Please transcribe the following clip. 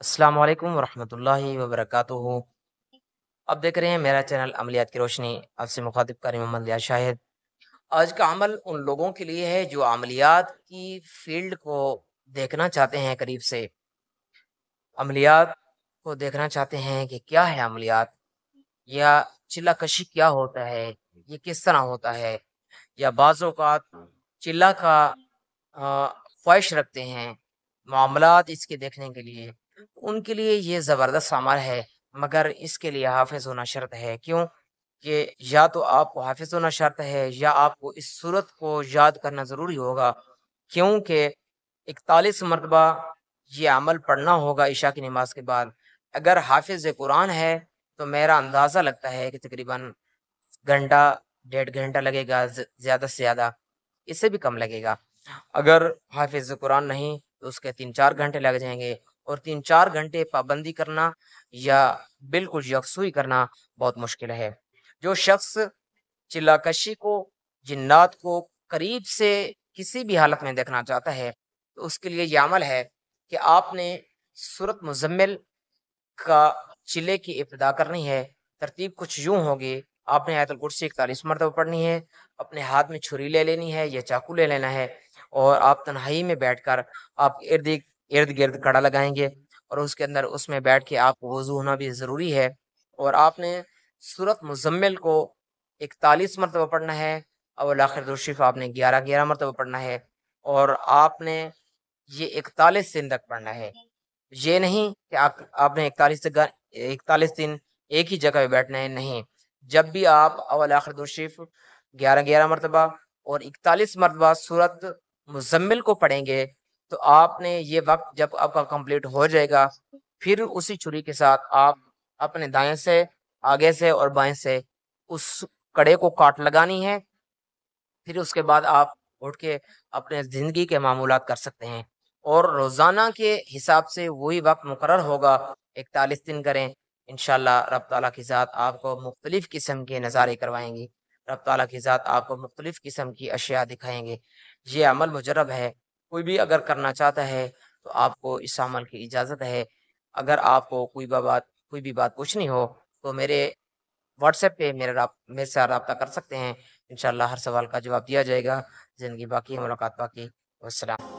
السلام علیکم ورحمۃ اللہ وبرکاتہ۔ آپ دیکھ رہے ہیں میرا چینل عملیات کی روشنی، آپ سے مخاطب کاری محمد ریاض شاہد۔ آج کا عمل ان لوگوں کے لیے ہے جو عملیات کی فیلڈ کو دیکھنا چاہتے ہیں قریب سے، عملیات کو دیکھنا چاہتے ہیں کہ کیا ہے عملیات، یا چلہ کشی کیا ہوتا ہے، یہ کس طرح ہوتا ہے، یا بعض اوقات چلہ کا خواہش رکھتے ہیں معاملات اس کے دیکھنے کے لیے، ان کے لیے یہ زبردست عمل ہے، مگر اس کے لیے حافظ ہونا شرط ہے۔ کیوں کہ یا تو آپ کو حافظ ہونا شرط ہے، یا آپ کو اس صورت کو یاد کرنا ضروری ہوگا، کیونکہ 41 مرتبہ یہ عمل پڑھنا ہوگا عشاء کی نماز کے بعد۔ اگر حافظ قرآن ہے تو میرا اندازہ لگتا ہے کہ تقریباً گھنٹہ 1.5 گھنٹہ لگے گا، زیادہ سے زیادہ، اس سے بھی کم لگے گا۔ اگر حافظ قرآن نہیں تو اس کے 3-4 گھنٹے لگ جائیں گے، اور 3-4 گھنٹے پابندی کرنا یا بالکل یکسوئی کرنا بہت مشکل ہے۔ جو شخص چلا کشی کو، جنات کو قریب سے کسی بھی حالت میں دیکھنا چاہتا ہے تو اس کے لیے یہ عمل ہے کہ آپ نے سورۃ مزمل کا چلے کی ابتدا کرنی ہے۔ ترتیب کچھ یوں ہوگی: آپ نے آیت الکرسی 41 مرتبہ پڑھنی ہے، اپنے ہاتھ میں چھری لے لینی ہے یا چاقو لے لینا ہے، اور آپ تنہائی میں بیٹھ کر آپ ارد گرد کڑا لگائیں گے، اور اس کے اندر اس میں بیٹھ کے آپ کو وضو ہونا بھی ضروری ہے، اور آپ نے سورۃ مزمل کو 41 مرتبہ پڑھنا ہے، اول آخر درود شریف آپ نے 11 مرتبہ پڑھنا ہے، اور آپ نے یہ 41 دن تک پڑھنا ہے۔ یہ نہیں کہ آپ نے 41 دن ایک ہی جگہ پہ بیٹھنا ہے، نہیں، جب بھی آپ اول آخر درود شریف 11 مرتبہ اور 41 مرتبہ سورت مزمل کو پڑھیں گے تو آپ نے یہ وقت جب آپ کا کمپلیٹ ہو جائے گا، پھر اسی چھری کے ساتھ آپ اپنے دائیں سے، آگے سے اور بائیں سے اس کڑے کو کاٹ لگانی ہے، پھر اس کے بعد آپ اٹھ کے اپنے زندگی کے معمولات کر سکتے ہیں، اور روزانہ کے حساب سے وہی وقت مقرر ہوگا، 41 دن کریں، انشاءاللہ رب تعالیٰ کی ذات آپ کو مختلف قسم کے نظارے کروائیں گی، رب تعالیٰ کی ذات آپ کو مختلف قسم کی اشیاء دکھائیں گے۔ یہ عمل مجرب ہے، کوئی بھی اگر کرنا چاہتا ہے تو آپ کو اس عمل کی اجازت ہے۔ اگر آپ کو کوئی بھی بات پوچھنی ہو تو میرے واٹس ایپ پہ میرے سے رابطہ کر سکتے ہیں، انشاءاللہ ہر سوال کا جواب دیا جائے گا۔ زندگی باقی ہے، ملاقات باقی۔ والسلام۔